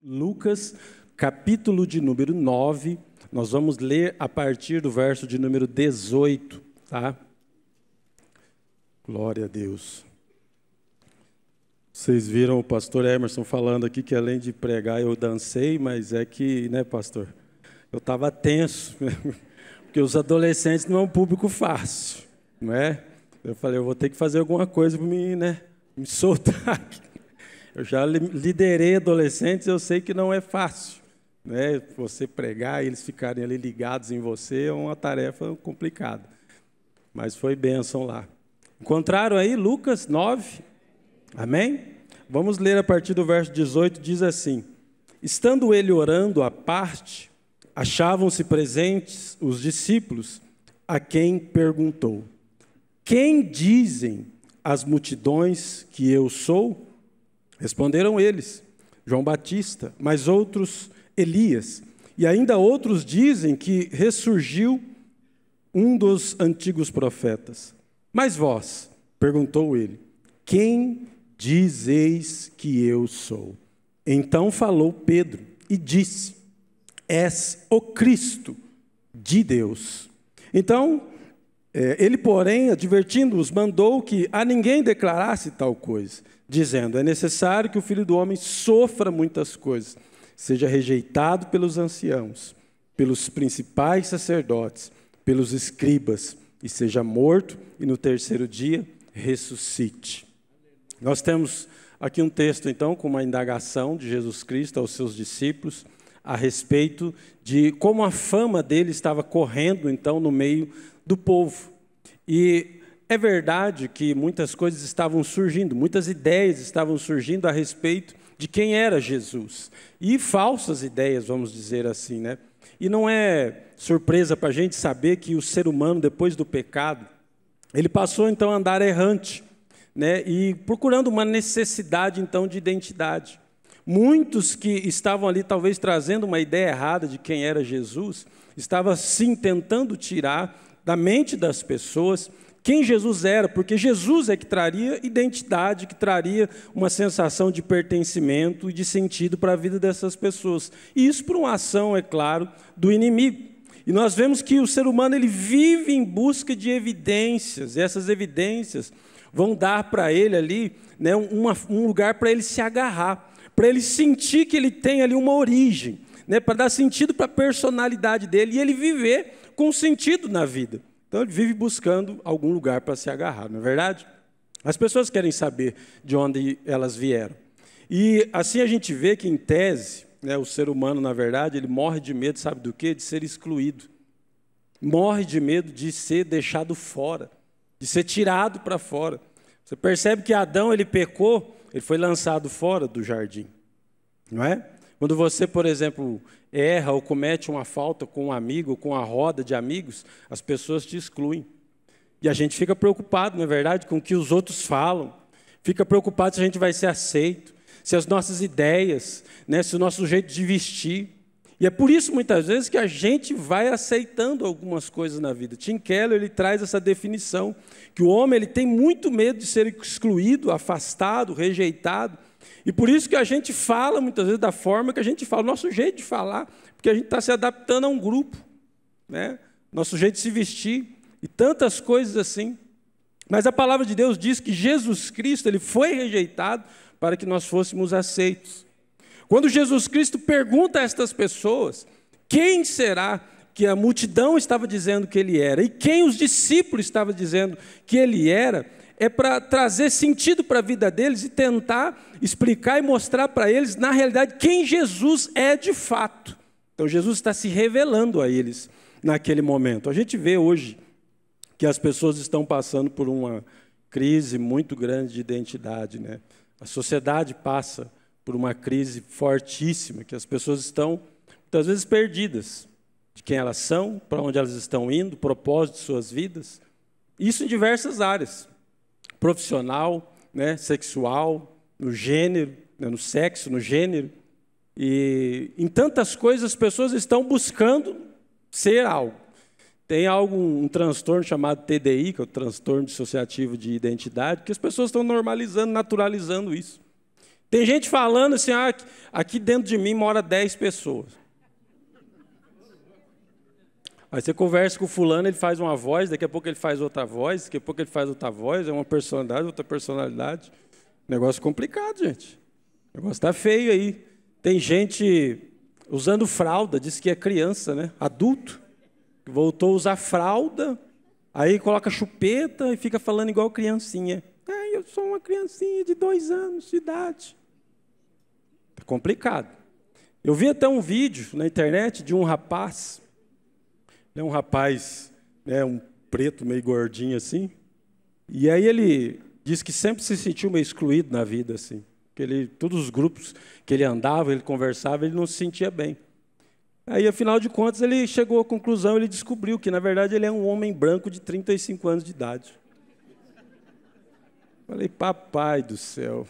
Lucas, capítulo de número 9, nós vamos ler a partir do verso de número 18, tá? Glória a Deus. Vocês viram o pastor Emerson falando aqui que além de pregar eu dancei, mas é que, né, pastor, eu estava tenso, porque os adolescentes não é um público fácil, não é? Eu falei, eu vou ter que fazer alguma coisa para me soltar aqui. Eu já liderei adolescentes, eu sei que não é fácil, né? Você pregar e eles ficarem ali ligados em você é uma tarefa complicada. Mas foi bênção lá. Encontraram aí Lucas 9? Amém? Vamos ler a partir do verso 18, diz assim: estando ele orando à parte, achavam-se presentes os discípulos, a quem perguntou: quem dizem as multidões que eu sou? Responderam eles: João Batista, mas outros Elias, e ainda outros dizem que ressurgiu um dos antigos profetas. Mas vós, perguntou ele, quem dizeis que eu sou? Então falou Pedro e disse: és o Cristo de Deus. Então, ele, porém, advertindo-os, mandou que a ninguém declarasse tal coisa, dizendo: é necessário que o Filho do Homem sofra muitas coisas, seja rejeitado pelos anciãos, pelos principais sacerdotes, pelos escribas, e seja morto, e no terceiro dia ressuscite. Nós temos aqui um texto, então, com uma indagação de Jesus Cristo aos seus discípulos, a respeito de como a fama dele estava correndo, então, no meio do povo. E é verdade que muitas coisas estavam surgindo, muitas ideias estavam surgindo a respeito de quem era Jesus. E falsas ideias, vamos dizer assim, né? E não é surpresa para a gente saber que o ser humano, depois do pecado, ele passou então a andar errante, né? E procurando uma necessidade então de identidade. Muitos que estavam ali talvez trazendo uma ideia errada de quem era Jesus, estavam sim tentando tirar da mente das pessoas quem Jesus era, porque Jesus é que traria identidade, que traria uma sensação de pertencimento e de sentido para a vida dessas pessoas. E isso por uma ação, é claro, do inimigo. E nós vemos que o ser humano ele vive em busca de evidências, e essas evidências vão dar para ele ali, né, um lugar para ele se agarrar, para ele sentir que ele tem ali uma origem, né, para dar sentido para a personalidade dele e ele viver com sentido na vida. Então, ele vive buscando algum lugar para se agarrar, não é verdade? As pessoas querem saber de onde elas vieram. E assim a gente vê que, em tese, né, o ser humano, na verdade, ele morre de medo, sabe do quê? De ser excluído. Morre de medo de ser deixado fora, de ser tirado para fora. Você percebe que Adão, ele pecou, ele foi lançado fora do jardim, não é? Quando você, por exemplo, erra ou comete uma falta com um amigo, com a roda de amigos, as pessoas te excluem. E a gente fica preocupado, não é verdade, com o que os outros falam. Fica preocupado se a gente vai ser aceito, se as nossas ideias, né, se o nosso jeito de vestir. E é por isso, muitas vezes, que a gente vai aceitando algumas coisas na vida. Tim Keller, ele traz essa definição, que o homem ele tem muito medo de ser excluído, afastado, rejeitado. E por isso que a gente fala, muitas vezes, da forma que a gente fala, o nosso jeito de falar, porque a gente está se adaptando a um grupo, né? Nosso jeito de se vestir, e tantas coisas assim. Mas a palavra de Deus diz que Jesus Cristo ele foi rejeitado para que nós fôssemos aceitos. Quando Jesus Cristo pergunta a estas pessoas, quem será que a multidão estava dizendo que ele era, e quem os discípulos estavam dizendo que ele era, é para trazer sentido para a vida deles e tentar explicar e mostrar para eles, na realidade, quem Jesus é de fato. Então, Jesus está se revelando a eles naquele momento. A gente vê hoje que as pessoas estão passando por uma crise muito grande de identidade, né? A sociedade passa por uma crise fortíssima, que as pessoas estão, muitas vezes, perdidas de quem elas são, para onde elas estão indo, o propósito de suas vidas. Isso em diversas áreas. Profissional, né, sexual, no gênero, né, no sexo, no gênero. E em tantas coisas as pessoas estão buscando ser algo. Tem um transtorno chamado TDI, que é o transtorno dissociativo de identidade, que as pessoas estão normalizando, naturalizando isso. Tem gente falando assim, aqui dentro de mim mora 10 pessoas. Aí você conversa com o fulano, ele faz uma voz, daqui a pouco ele faz outra voz, daqui a pouco ele faz outra voz, é uma personalidade, outra personalidade. Negócio complicado, gente. O negócio está feio aí. Tem gente usando fralda, diz que é criança, né? Adulto, que voltou a usar fralda, aí coloca chupeta e fica falando igual criancinha. Eu sou uma criancinha de 2 anos de idade. É complicado. Eu vi até um vídeo na internet de um rapaz. É um rapaz, um preto, meio gordinho assim. E aí ele diz que sempre se sentiu meio excluído na vida, assim. Que todos os grupos que ele andava, ele conversava, ele não se sentia bem. Aí, afinal de contas, ele chegou à conclusão, ele descobriu que, na verdade, ele é um homem branco de 35 anos de idade. Falei, papai do céu.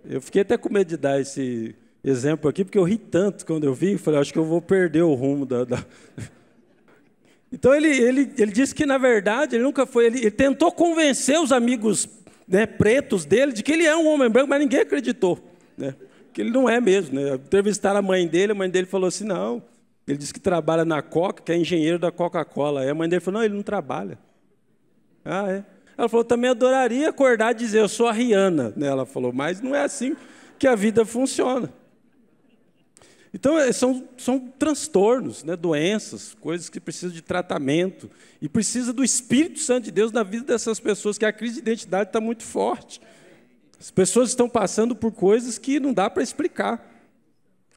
Eu fiquei até com medo de dar esse exemplo aqui, porque eu ri tanto quando eu vi, falei, acho que eu vou perder o rumo da... Então, ele disse que, na verdade, ele nunca foi... Ele tentou convencer os amigos, né, pretos dele de que ele é um homem branco, mas ninguém acreditou, né? Que ele não é mesmo, né? Entrevistaram a mãe dele falou assim, não, ele disse que trabalha na Coca, que é engenheiro da Coca-Cola. Aí a mãe dele falou, não, ele não trabalha. Ah, é? Ela falou, também adoraria acordar e dizer, eu sou a Rihanna, né? Ela falou, mas não é assim que a vida funciona. Então, são transtornos, né? Doenças, coisas que precisam de tratamento, e precisa do Espírito Santo de Deus na vida dessas pessoas, que a crise de identidade está muito forte. As pessoas estão passando por coisas que não dá para explicar.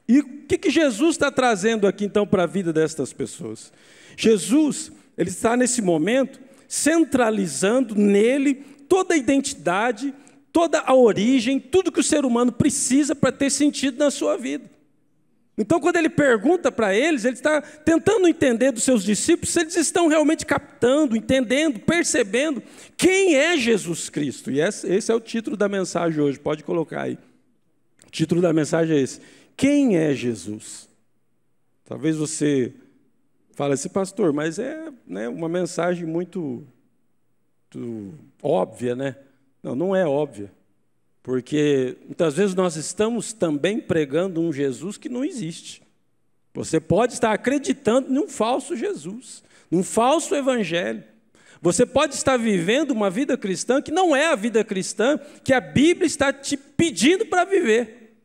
E o que Jesus está trazendo aqui, então, para a vida dessas pessoas? Jesus, ele está, nesse momento, centralizando nele toda a identidade, toda a origem, tudo que o ser humano precisa para ter sentido na sua vida. Então, quando ele pergunta para eles, ele está tentando entender dos seus discípulos se eles estão realmente captando, entendendo, percebendo quem é Jesus Cristo. E esse é o título da mensagem hoje, pode colocar aí. O título da mensagem é esse: quem é Jesus? Talvez você fale assim, pastor, mas é, né, uma mensagem muito óbvia, né? Não, não é óbvia. Porque muitas vezes nós estamos também pregando um Jesus que não existe. Você pode estar acreditando num falso Jesus, num falso evangelho. Você pode estar vivendo uma vida cristã que não é a vida cristã que a Bíblia está te pedindo para viver.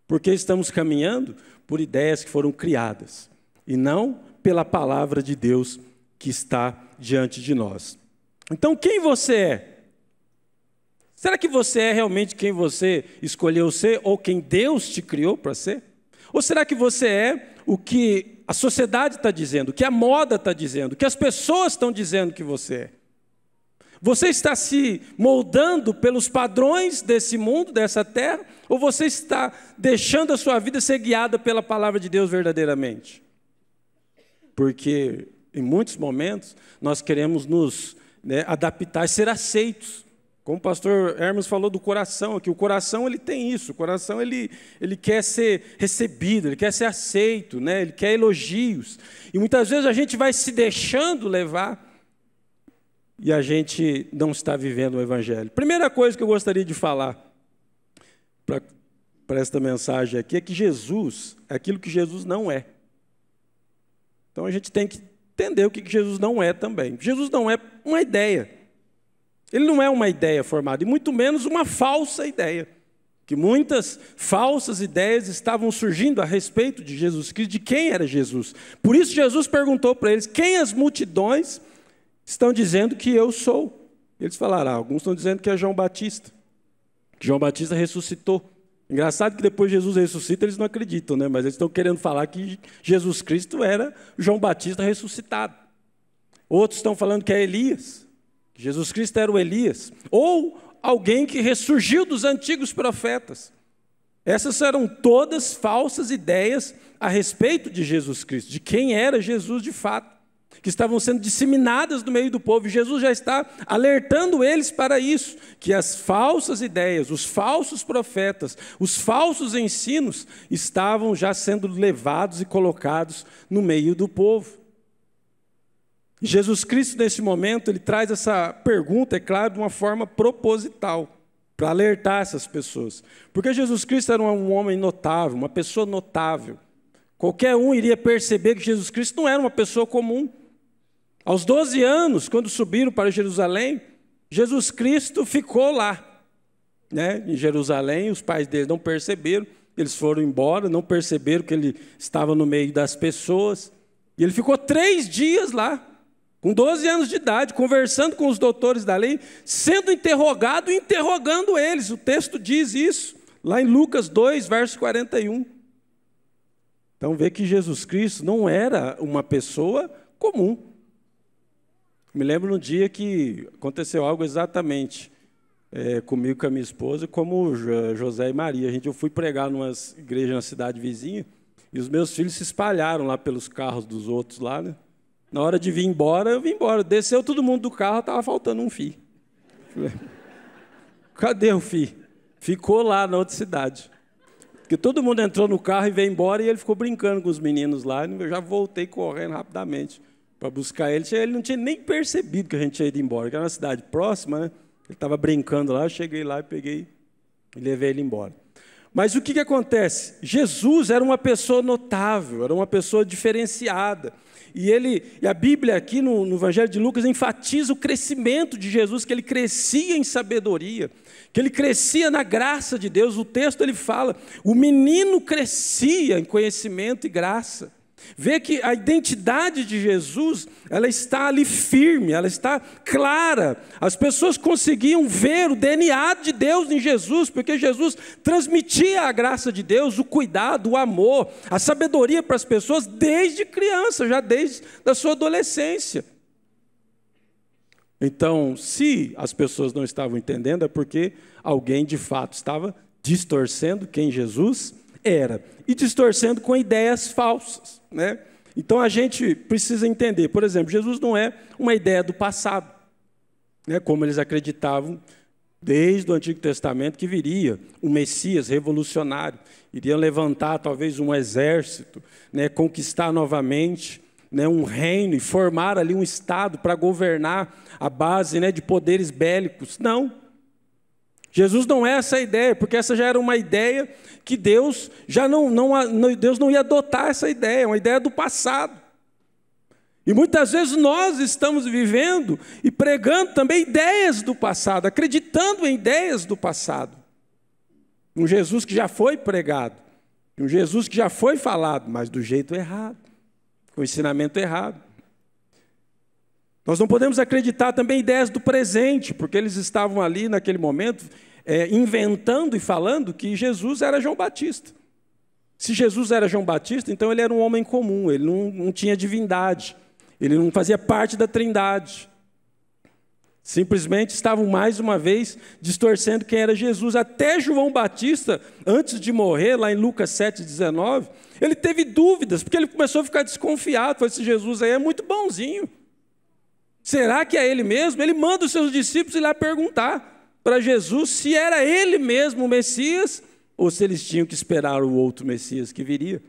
Porque estamos caminhando por ideias que foram criadas e não pela palavra de Deus que está diante de nós. Então, quem você é? Será que você é realmente quem você escolheu ser ou quem Deus te criou para ser? Ou será que você é o que a sociedade está dizendo, o que a moda está dizendo, o que as pessoas estão dizendo que você é? Você está se moldando pelos padrões desse mundo, dessa terra, ou você está deixando a sua vida ser guiada pela palavra de Deus verdadeiramente? Porque em muitos momentos nós queremos nos adaptar e ser aceitos. Como o pastor Hermes falou do coração aqui, o coração ele tem isso, o coração ele quer ser recebido, ele quer ser aceito, né? Ele quer elogios. E muitas vezes a gente vai se deixando levar e a gente não está vivendo o evangelho. Primeira coisa que eu gostaria de falar para esta mensagem aqui é que Jesus é aquilo que Jesus não é. Então a gente tem que entender o que Jesus não é também. Jesus não é uma ideia. Ele não é uma ideia formada, e muito menos uma falsa ideia. Que muitas falsas ideias estavam surgindo a respeito de Jesus Cristo, de quem era Jesus. Por isso Jesus perguntou para eles, quem as multidões estão dizendo que eu sou? Eles falaram, alguns estão dizendo que é João Batista, que João Batista ressuscitou. Engraçado que depois Jesus ressuscita, eles não acreditam, né? Mas eles estão querendo falar que Jesus Cristo era João Batista ressuscitado. Outros estão falando que é Elias. Jesus Cristo era o Elias, ou alguém que ressurgiu dos antigos profetas. Essas eram todas falsas ideias a respeito de Jesus Cristo, de quem era Jesus de fato, que estavam sendo disseminadas no meio do povo. E Jesus já está alertando eles para isso, que as falsas ideias, os falsos profetas, os falsos ensinos estavam já sendo levados e colocados no meio do povo. Jesus Cristo, nesse momento, ele traz essa pergunta, é claro, de uma forma proposital. para alertar essas pessoas. Porque Jesus Cristo era um homem notável, uma pessoa notável. Qualquer um iria perceber que Jesus Cristo não era uma pessoa comum. Aos 12 anos, quando subiram para Jerusalém, Jesus Cristo ficou lá, né, em Jerusalém. Os pais dele não perceberam, eles foram embora, não perceberam que ele estava no meio das pessoas. E ele ficou 3 dias lá, com 12 anos de idade, conversando com os doutores da lei, sendo interrogado e interrogando eles. O texto diz isso, lá em Lucas 2, verso 41. Então vê que Jesus Cristo não era uma pessoa comum. Me lembro no dia que aconteceu algo exatamente comigo, com a minha esposa, como José e Maria. Eu fui pregar numa igreja na cidade vizinha, e os meus filhos se espalharam lá pelos carros dos outros lá, né? Na hora de vir embora, eu vim embora. Desceu todo mundo do carro, estava faltando um fio. Cadê o fio? Ficou lá na outra cidade. Porque todo mundo entrou no carro e veio embora, e ele ficou brincando com os meninos lá. Eu já voltei correndo rapidamente para buscar ele. Ele não tinha nem percebido que a gente tinha ido embora, que era uma cidade próxima, né? Ele estava brincando lá, eu cheguei lá e peguei e levei ele embora. Mas o que acontece? Jesus era uma pessoa notável, era uma pessoa diferenciada. E a Bíblia aqui no Evangelho de Lucas enfatiza o crescimento de Jesus, que ele crescia em sabedoria, que ele crescia na graça de Deus. O texto ele fala, o menino crescia em conhecimento e graça. Vê que a identidade de Jesus, ela está ali firme, ela está clara. As pessoas conseguiam ver o DNA de Deus em Jesus, porque Jesus transmitia a graça de Deus, o cuidado, o amor, a sabedoria para as pessoas desde criança, já desde a sua adolescência. Então, se as pessoas não estavam entendendo, é porque alguém de fato estava distorcendo quem Jesus era, e distorcendo com ideias falsas, né? Então a gente precisa entender, por exemplo, Jesus não é uma ideia do passado, né? Como eles acreditavam desde o Antigo Testamento que viria um Messias revolucionário, iria levantar talvez um exército, né? Conquistar novamente, né? Um reino e formar ali um Estado para governar a base, né? De poderes bélicos. Não. Jesus não é essa ideia, porque essa já era uma ideia que Deus Deus não ia adotar essa ideia, é uma ideia do passado. E muitas vezes nós estamos vivendo e pregando também ideias do passado, acreditando em ideias do passado. Um Jesus que já foi pregado, um Jesus que já foi falado, mas do jeito errado, com o ensinamento errado. Nós não podemos acreditar também em ideias do presente, porque eles estavam ali naquele momento inventando e falando que Jesus era João Batista. Se Jesus era João Batista, então ele era um homem comum, ele não tinha divindade, ele não fazia parte da Trindade. Simplesmente estavam mais uma vez distorcendo quem era Jesus. Até João Batista, antes de morrer, lá em Lucas 7,19, ele teve dúvidas, porque ele começou a ficar desconfiado. Falou, esse Jesus aí é muito bonzinho. Será que é ele mesmo? Ele manda os seus discípulos ir lá perguntar para Jesus se era ele mesmo o Messias, ou se eles tinham que esperar o outro Messias que viria.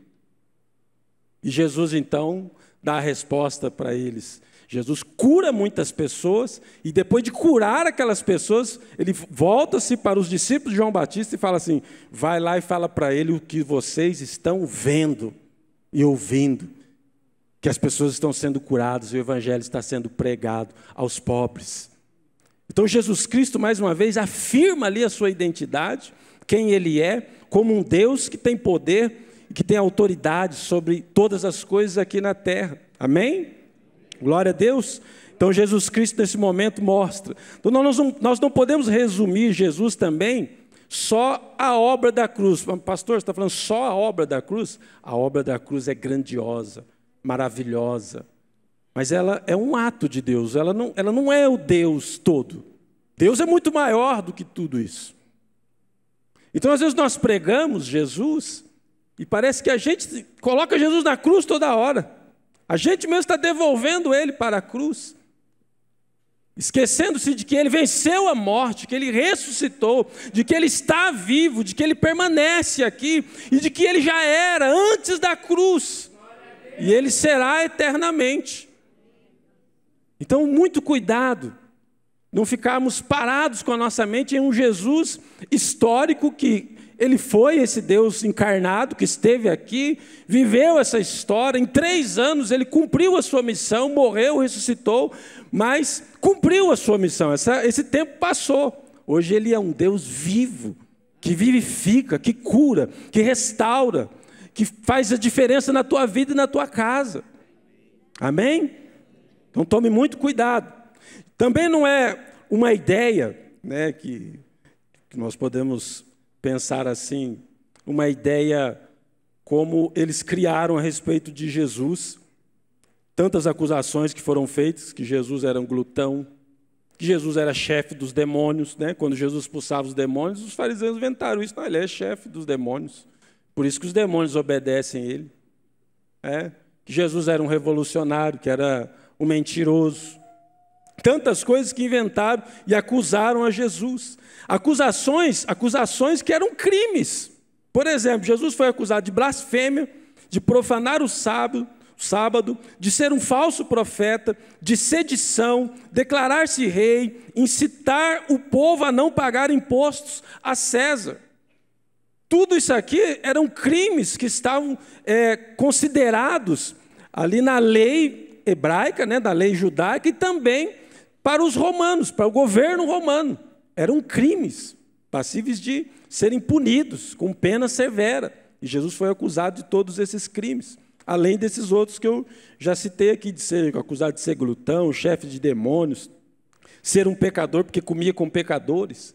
E Jesus então dá a resposta para eles. Jesus cura muitas pessoas, e depois de curar aquelas pessoas, ele volta-se para os discípulos de João Batista e fala assim, vai lá e fala para ele o que vocês estão vendo e ouvindo, que as pessoas estão sendo curadas, e o evangelho está sendo pregado aos pobres. Então Jesus Cristo, mais uma vez, afirma ali a sua identidade, quem ele é, como um Deus que tem poder e que tem autoridade sobre todas as coisas aqui na terra. Amém? Glória a Deus. Então Jesus Cristo nesse momento mostra. Então nós não podemos resumir Jesus também só a obra da cruz. Pastor, você está falando só a obra da cruz? A obra da cruz é grandiosa, maravilhosa. Mas ela é um ato de Deus, ela não é o Deus todo. Deus é muito maior do que tudo isso. Então, às vezes, nós pregamos Jesus e parece que a gente coloca Jesus na cruz toda hora. A gente mesmo está devolvendo ele para a cruz, esquecendo-se de que ele venceu a morte, que ele ressuscitou, de que ele está vivo, de que ele permanece aqui e de que ele já era antes da cruz e ele será eternamente. Então, muito cuidado Não ficarmos parados com a nossa mente em um Jesus histórico que ele foi esse Deus encarnado que esteve aqui, viveu essa história, em 3 anos ele cumpriu a sua missão, morreu, ressuscitou, mas cumpriu a sua missão, esse tempo passou. Hoje ele é um Deus vivo, que vivifica, que cura, que restaura, que faz a diferença na tua vida e na tua casa. Amém? Então tome muito cuidado. Também não é uma ideia, né, que nós podemos pensar assim, uma ideia como eles criaram a respeito de Jesus, tantas acusações que foram feitas, que Jesus era um glutão, que Jesus era chefe dos demônios, né? Quando Jesus expulsava os demônios, os fariseus inventaram isso, não, ele é chefe dos demônios, por isso que os demônios obedecem a ele. Que Jesus era um revolucionário, que era um mentiroso, tantas coisas que inventaram e acusaram a Jesus. Acusações que eram crimes. Por exemplo, Jesus foi acusado de blasfêmia, de profanar o sábado, de ser um falso profeta, de sedição, declarar-se rei, incitar o povo a não pagar impostos a César. Tudo isso aqui eram crimes que estavam considerados ali na lei hebraica, né, da lei judaica, e também para os romanos, para o governo romano. Eram crimes passíveis de serem punidos com pena severa. E Jesus foi acusado de todos esses crimes, além desses outros que eu já citei aqui, de ser acusado de ser glutão, chefe de demônios, ser um pecador porque comia com pecadores.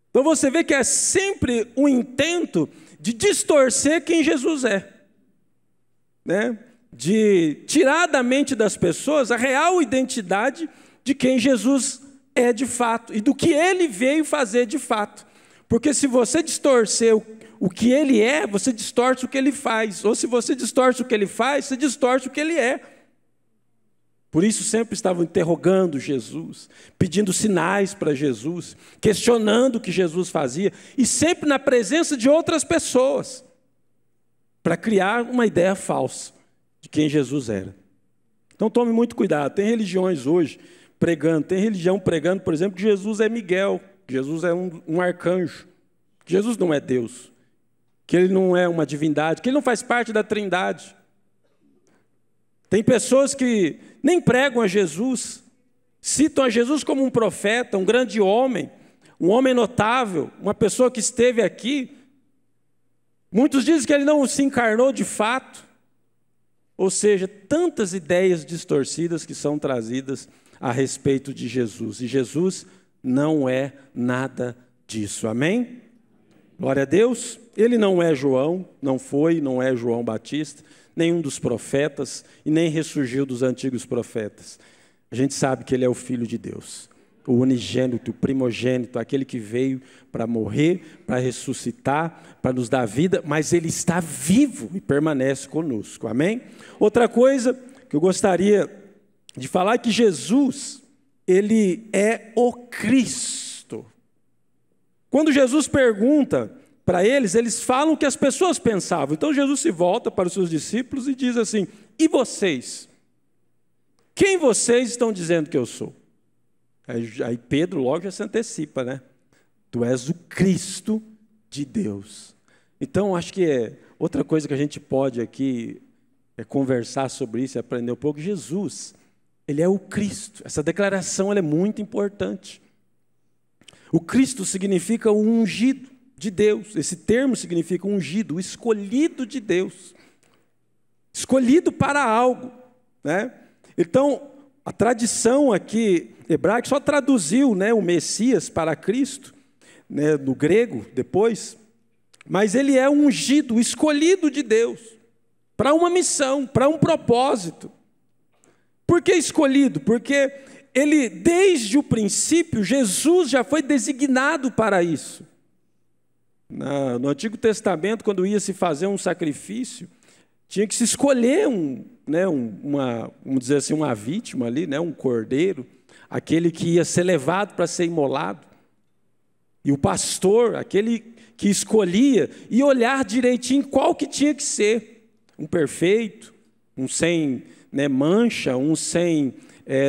Então você vê que é sempre um intento de distorcer quem Jesus é, né? De tirar da mente das pessoas a real identidade de quem Jesus é de fato e do que ele veio fazer de fato. Porque se você distorcer o que ele é, você distorce o que ele faz. Ou se você distorce o que ele faz, você distorce o que ele é. Por isso sempre estavam interrogando Jesus, pedindo sinais para Jesus, questionando o que Jesus fazia, e sempre na presença de outras pessoas, para criar uma ideia falsa de quem Jesus era. Então tome muito cuidado. Tem religiões hoje pregando, tem religião pregando, por exemplo, que Jesus é Miguel, que Jesus é um arcanjo, que Jesus não é Deus, que ele não é uma divindade, que ele não faz parte da Trindade. Tem pessoas que nem pregam a Jesus, citam a Jesus como um profeta, um grande homem, um homem notável, uma pessoa que esteve aqui. Muitos dizem que ele não se encarnou de fato. Ou seja, tantas ideias distorcidas que são trazidas a respeito de Jesus. E Jesus não é nada disso. Amém? Glória a Deus. Ele não é João, não foi, não é João Batista, nenhum dos profetas, e nem ressurgiu dos antigos profetas. A gente sabe que ele é o Filho de Deus, o unigênito, o primogênito, aquele que veio para morrer, para ressuscitar, para nos dar vida, mas ele está vivo e permanece conosco. Amém? Outra coisa que eu gostaria de falar é que Jesus, ele é o Cristo. Quando Jesus pergunta para eles falam o que as pessoas pensavam. Então Jesus se volta para os seus discípulos e diz assim: e vocês? Quem vocês estão dizendo que eu sou? Aí Pedro logo já se antecipa, né? Tu és o Cristo de Deus. Então acho que outra coisa que a gente pode aqui conversar sobre isso e aprender um pouco. Jesus, ele é o Cristo. Essa declaração ela é muito importante. O Cristo significa o ungido de Deus. Esse termo significa ungido, o escolhido de Deus, escolhido para algo, né? Então a tradição aqui hebraica só traduziu, né, o Messias para Cristo, né, no grego depois, mas ele é ungido, o escolhido de Deus para uma missão, para um propósito. Por que escolhido? Porque ele, desde o princípio, Jesus já foi designado para isso. No Antigo Testamento, quando ia se fazer um sacrifício, tinha que se escolher vamos dizer assim, uma vítima ali, né, um cordeiro, aquele que ia ser levado para ser imolado. E o pastor, aquele que escolhia, ia olhar direitinho qual que tinha que ser. Um perfeito, um sem, né, mancha, um sem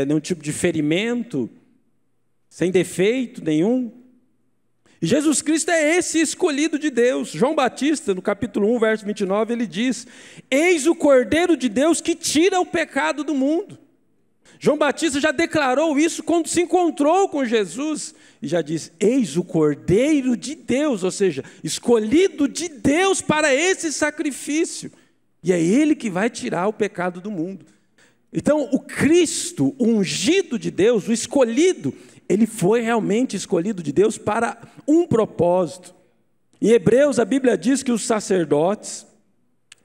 nenhum tipo de ferimento. sem defeito nenhum. E Jesus Cristo é esse escolhido de Deus. João Batista, no capítulo 1, verso 29, ele diz: eis o Cordeiro de Deus que tira o pecado do mundo. João Batista já declarou isso quando se encontrou com Jesus, e já diz: eis o Cordeiro de Deus, ou seja, escolhido de Deus para esse sacrifício, e é Ele que vai tirar o pecado do mundo. Então o Cristo, o ungido de Deus, o escolhido, ele foi realmente escolhido de Deus para um propósito. Em Hebreus a Bíblia diz que os sacerdotes,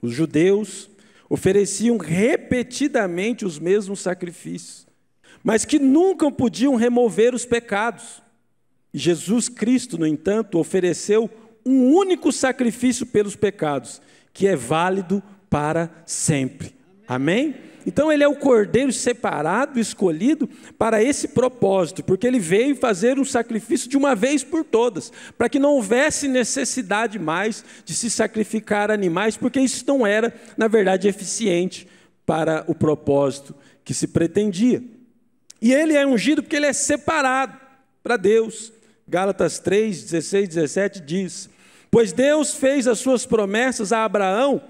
os judeus, ofereciam repetidamente os mesmos sacrifícios, mas que nunca podiam remover os pecados. E Jesus Cristo, no entanto, ofereceu um único sacrifício pelos pecados, que é válido para sempre. Amém? Então ele é o Cordeiro separado, escolhido para esse propósito, porque ele veio fazer um sacrifício de uma vez por todas, para que não houvesse necessidade mais de se sacrificar animais, porque isso não era, na verdade, eficiente para o propósito que se pretendia. E ele é ungido porque ele é separado para Deus. Gálatas 3, 16, 17 diz: pois Deus fez as suas promessas a Abraão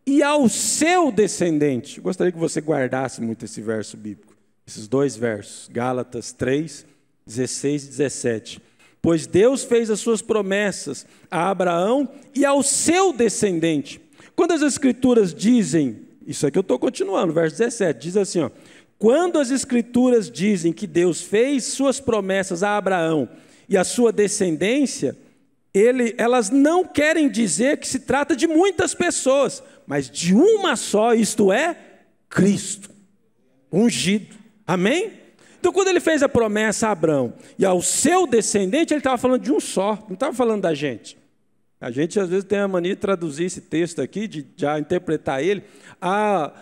e ao seu descendente. Gostaria que você guardasse muito esse verso bíblico, esses dois versos, Gálatas 3, 16 e 17. Pois Deus fez as suas promessas a Abraão e ao seu descendente. Quando as Escrituras dizem, isso aqui eu estou continuando, verso 17, diz assim, ó: quando as Escrituras dizem que Deus fez suas promessas a Abraão e a sua descendência, elas não querem dizer que se trata de muitas pessoas, mas de uma só, isto é, Cristo, ungido. Amém? Então, quando ele fez a promessa a Abraão e ao seu descendente, ele estava falando de um só, não estava falando da gente. A gente, às vezes, tem a mania de traduzir esse texto aqui, de já interpretar ele, a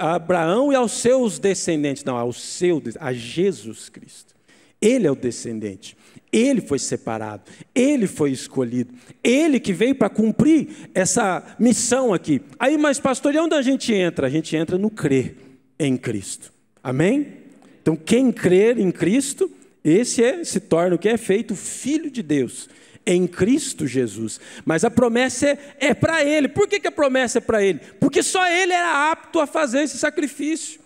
Abraão e aos seus descendentes. Não, a Jesus Cristo. Ele é o descendente. Ele foi separado, ele foi escolhido, ele que veio para cumprir essa missão aqui. Aí, mas pastor, e onde a gente entra? A gente entra no crer em Cristo. Amém? Então, quem crer em Cristo, esse se torna o que é feito filho de Deus, em Cristo Jesus. Mas a promessa é para ele. Por que a promessa é para ele? Porque só ele era apto a fazer esse sacrifício,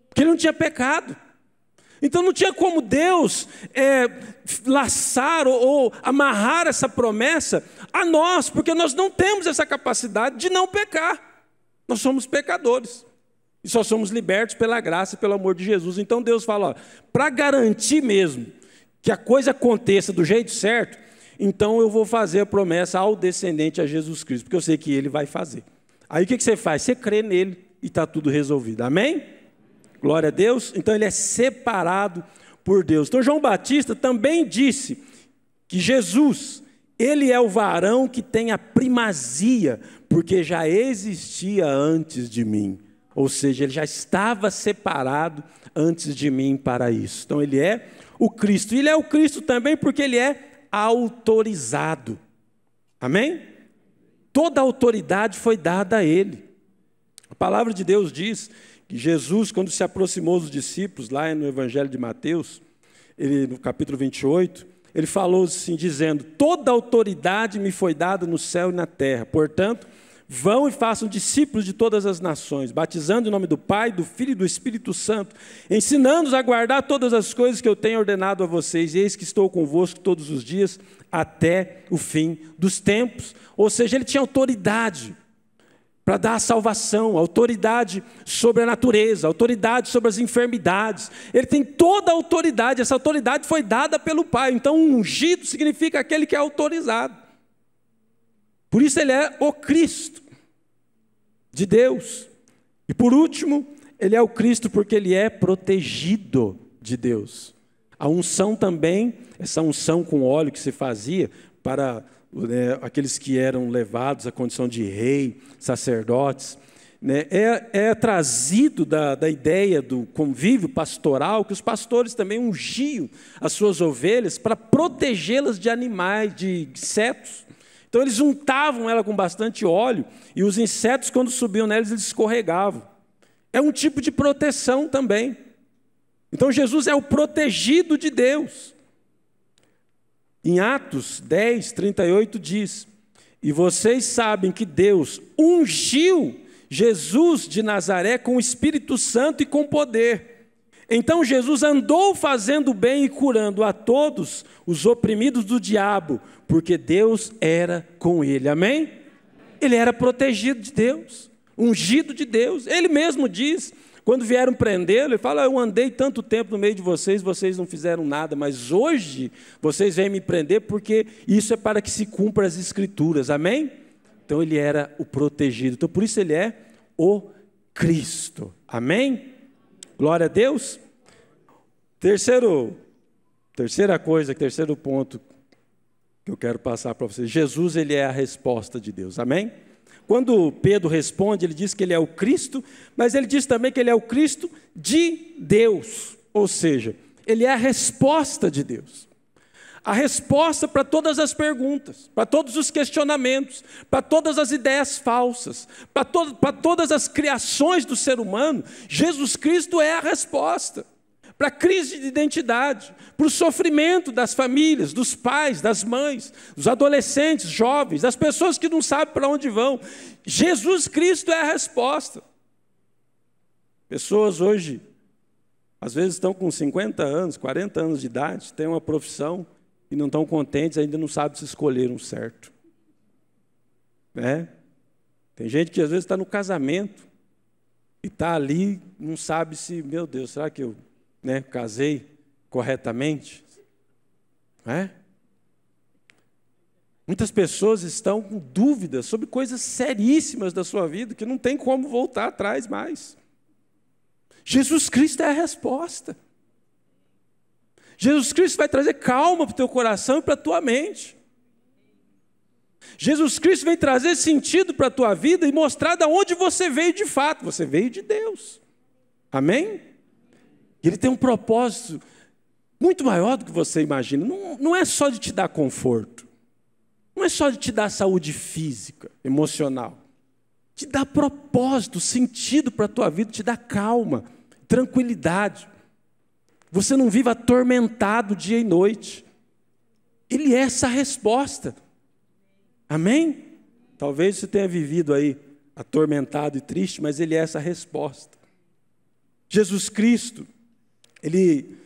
porque ele não tinha pecado. Então não tinha como Deus laçar ou amarrar essa promessa a nós, porque nós não temos essa capacidade de não pecar. Nós somos pecadores e só somos libertos pela graça e pelo amor de Jesus. Então Deus fala, para garantir mesmo que a coisa aconteça do jeito certo, então eu vou fazer a promessa ao descendente, a Jesus Cristo, porque eu sei que ele vai fazer. Aí o que você faz? Você crê nele e está tudo resolvido. Amém? Glória a Deus. Então ele é separado por Deus. Então João Batista também disse que Jesus, ele é o varão que tem a primazia, porque já existia antes de mim. Ou seja, ele já estava separado antes de mim para isso. Então ele é o Cristo. E ele é o Cristo também porque ele é autorizado. Amém? Toda a autoridade foi dada a ele. A palavra de Deus diz que Jesus, quando se aproximou dos discípulos, lá no Evangelho de Mateus, no capítulo 28, ele falou assim, dizendo: toda autoridade me foi dada no céu e na terra, portanto, vão e façam discípulos de todas as nações, batizando em nome do Pai, do Filho e do Espírito Santo, ensinando-os a guardar todas as coisas que eu tenho ordenado a vocês, e eis que estou convosco todos os dias, até o fim dos tempos. Ou seja, ele tinha autoridade para dar a salvação, autoridade sobre a natureza, autoridade sobre as enfermidades. Ele tem toda a autoridade, essa autoridade foi dada pelo Pai. Então, ungido significa aquele que é autorizado. Por isso ele é o Cristo de Deus. E por último, ele é o Cristo porque ele é protegido de Deus. A unção também, essa unção com óleo que se fazia para aqueles que eram levados à condição de rei, sacerdotes, é trazido da ideia do convívio pastoral, que os pastores também ungiam as suas ovelhas para protegê-las de animais, de insetos. Então eles untavam ela com bastante óleo, e os insetos, quando subiam nelas, eles escorregavam. É um tipo de proteção também. Então Jesus é o protegido de Deus. Em Atos 10, 38 diz: e vocês sabem que Deus ungiu Jesus de Nazaré com o Espírito Santo e com poder. Então Jesus andou fazendo bem e curando a todos os oprimidos do diabo, porque Deus era com ele. Amém? Ele era protegido de Deus, ungido de Deus. Ele mesmo diz, quando vieram prendê-lo, ele fala: eu andei tanto tempo no meio de vocês, vocês não fizeram nada, mas hoje vocês vêm me prender porque isso é para que se cumpra as Escrituras. Amém? Então ele era o protegido. Então por isso ele é o Cristo. Amém? Glória a Deus. Terceiro ponto que eu quero passar para vocês. Jesus, ele é a resposta de Deus. Amém? Quando Pedro responde, ele diz que ele é o Cristo, mas ele diz também que ele é o Cristo de Deus. Ou seja, ele é a resposta de Deus. A resposta para todas as perguntas, para todos os questionamentos, para todas as ideias falsas, para todas as criações do ser humano. Jesus Cristo é a resposta. Para a crise de identidade, para o sofrimento das famílias, dos pais, das mães, dos adolescentes, jovens, das pessoas que não sabem para onde vão. Jesus Cristo é a resposta. Pessoas hoje, às vezes estão com 50 anos, 40 anos de idade, têm uma profissão e não estão contentes, ainda não sabem se escolheram certo. Tem gente que às vezes está no casamento e está ali, não sabe se, meu Deus, será que eu casei corretamente? Muitas pessoas estão com dúvidas sobre coisas seríssimas da sua vida, que não tem como voltar atrás mais. Jesus Cristo é a resposta. Jesus Cristo vai trazer calma para o teu coração e para a tua mente. Jesus Cristo vem trazer sentido para a tua vida e mostrar de onde você veio de fato. Você veio de Deus. Amém? Ele tem um propósito muito maior do que você imagina. Não é só de te dar conforto. Não é só de te dar saúde física, emocional. Te dá propósito, sentido para a tua vida, te dá calma, tranquilidade. Você não vive atormentado dia e noite. Ele é essa resposta. Amém? Talvez você tenha vivido aí atormentado e triste, mas ele é essa resposta. Jesus Cristo, ele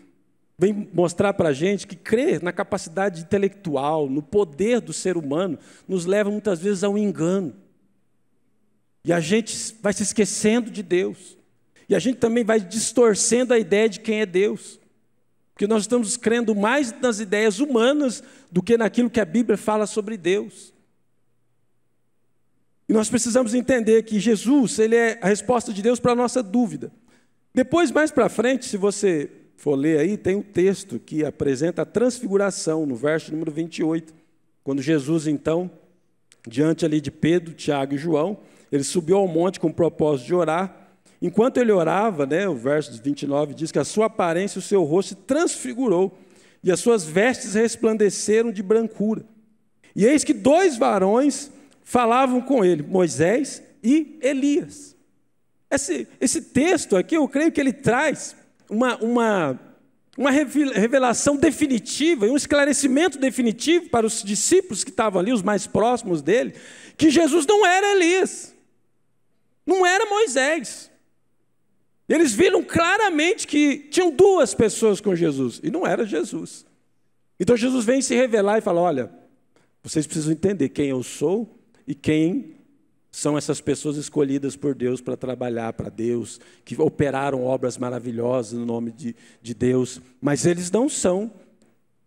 vem mostrar para a gente que crer na capacidade intelectual, no poder do ser humano, nos leva muitas vezes a um engano. E a gente vai se esquecendo de Deus. E a gente também vai distorcendo a ideia de quem é Deus. Porque nós estamos crendo mais nas ideias humanas do que naquilo que a Bíblia fala sobre Deus. E nós precisamos entender que Jesus, ele é a resposta de Deus para a nossa dúvida. Depois, mais para frente, se você for ler aí, tem um texto que apresenta a transfiguração, no verso número 28. Quando Jesus, então, diante ali de Pedro, Tiago e João, ele subiu ao monte com o propósito de orar. Enquanto ele orava, o verso 29 diz que a sua aparência e o seu rosto se transfigurou, e as suas vestes resplandeceram de brancura. E eis que 2 varões falavam com ele, Moisés e Elias. Esse texto aqui, eu creio que ele traz uma revelação definitiva, um esclarecimento definitivo para os discípulos que estavam ali, os mais próximos dele, que Jesus não era Elias, não era Moisés. Eles viram claramente que tinham 2 pessoas com Jesus, e não era Jesus. Então Jesus vem se revelar e fala: olha, vocês precisam entender quem eu sou e quem são essas pessoas escolhidas por Deus para trabalhar para Deus, que operaram obras maravilhosas no nome de Deus, mas eles não são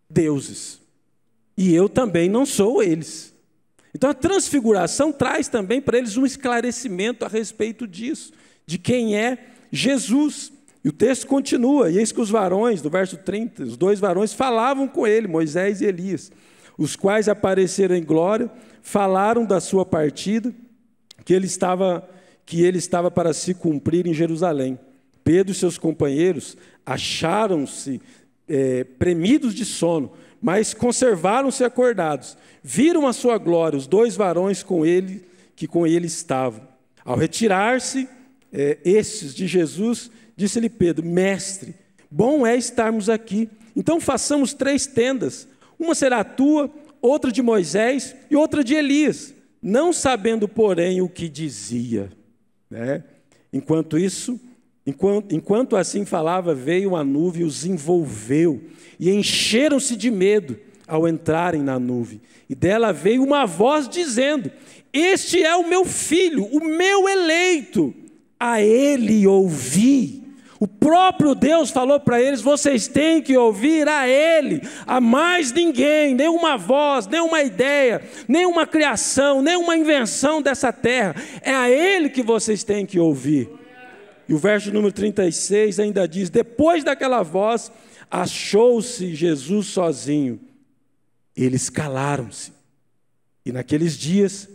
deuses, e eu também não sou eles. Então a transfiguração traz também para eles um esclarecimento a respeito disso, de quem é Jesus. E o texto continua, e eis que os varões, do verso 30, os 2 varões falavam com ele, Moisés e Elias, os quais apareceram em glória, falaram da sua partida, que ele estava para se cumprir em Jerusalém. Pedro e seus companheiros acharam-se premidos de sono, mas conservaram-se acordados. Viram a sua glória, os 2 varões que com ele estavam. Ao retirar-se estes de Jesus, disse-lhe Pedro: Mestre, bom é estarmos aqui. Então façamos 3 tendas, uma será tua, outra de Moisés e outra de Elias, não sabendo, porém, o que dizia. Né? Enquanto assim falava, veio uma nuvem e os envolveu, e encheram-se de medo ao entrarem na nuvem. E dela veio uma voz dizendo: este é o meu filho, o meu eleito, a ele ouvi. O próprio Deus falou para eles: vocês têm que ouvir a ele, a mais ninguém, nenhuma voz, nenhuma ideia, nenhuma criação, nenhuma invenção dessa terra, é a ele que vocês têm que ouvir. E o verso número 36 ainda diz: depois daquela voz, achou-se Jesus sozinho. Eles calaram-se, e naqueles dias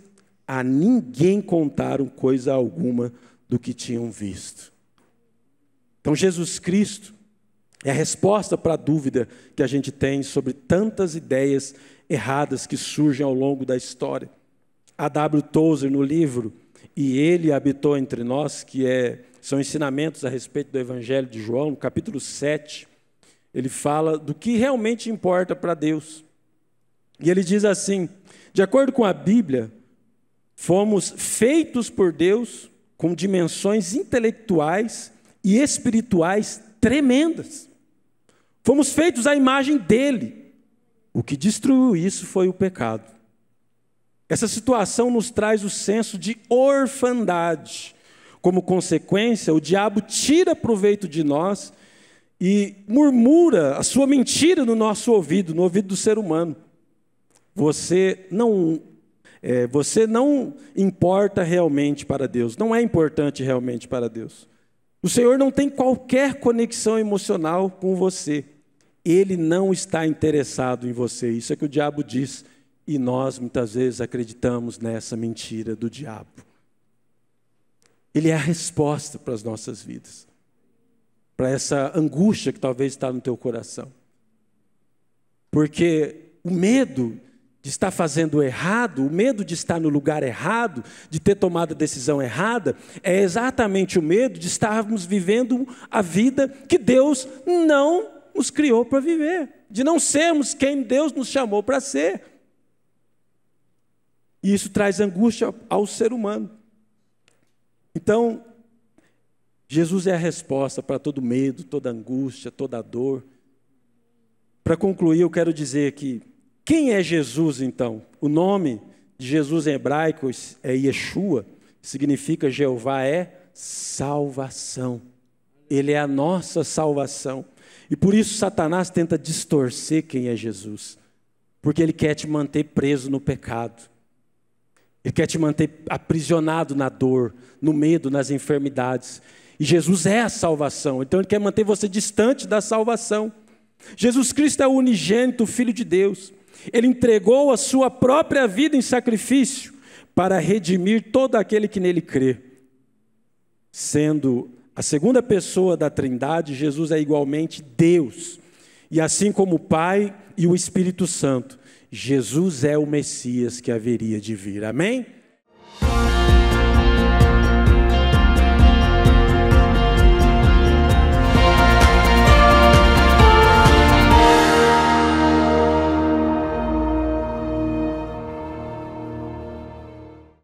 a ninguém contaram coisa alguma do que tinham visto. Então Jesus Cristo é a resposta para a dúvida que a gente tem sobre tantas ideias erradas que surgem ao longo da história. A W. Tozer, no livro E Ele Habitou Entre Nós, são ensinamentos a respeito do Evangelho de João, no capítulo 7, ele fala do que realmente importa para Deus. E ele diz assim: de acordo com a Bíblia, fomos feitos por Deus com dimensões intelectuais e espirituais tremendas. Fomos feitos à imagem dele. O que destruiu isso foi o pecado. Essa situação nos traz o senso de orfandade. Como consequência, o diabo tira proveito de nós e murmura a sua mentira no nosso ouvido, no ouvido do ser humano. Você não importa realmente para Deus, não é importante realmente para Deus. O Senhor não tem qualquer conexão emocional com você. Ele não está interessado em você. Isso é que o diabo diz. E nós muitas vezes acreditamos nessa mentira do diabo. Ele é a resposta para as nossas vidas, para essa angústia que talvez está no teu coração. Porque o medo de estar fazendo errado, o medo de estar no lugar errado, de ter tomado a decisão errada, é exatamente o medo de estarmos vivendo a vida que Deus não nos criou para viver, de não sermos quem Deus nos chamou para ser. E isso traz angústia ao ser humano. Então, Jesus é a resposta para todo medo, toda angústia, toda dor. Para concluir, eu quero dizer que quem é Jesus, então? O nome de Jesus em hebraico é Yeshua, que significa Jeová é salvação. Ele é a nossa salvação. E por isso Satanás tenta distorcer quem é Jesus, porque ele quer te manter preso no pecado. Ele quer te manter aprisionado na dor, no medo, nas enfermidades. E Jesus é a salvação, então ele quer manter você distante da salvação. Jesus Cristo é o unigênito, o Filho de Deus. Ele entregou a sua própria vida em sacrifício para redimir todo aquele que nele crê. Sendo a segunda pessoa da Trindade, Jesus é igualmente Deus. E assim como o Pai e o Espírito Santo, Jesus é o Messias que haveria de vir. Amém?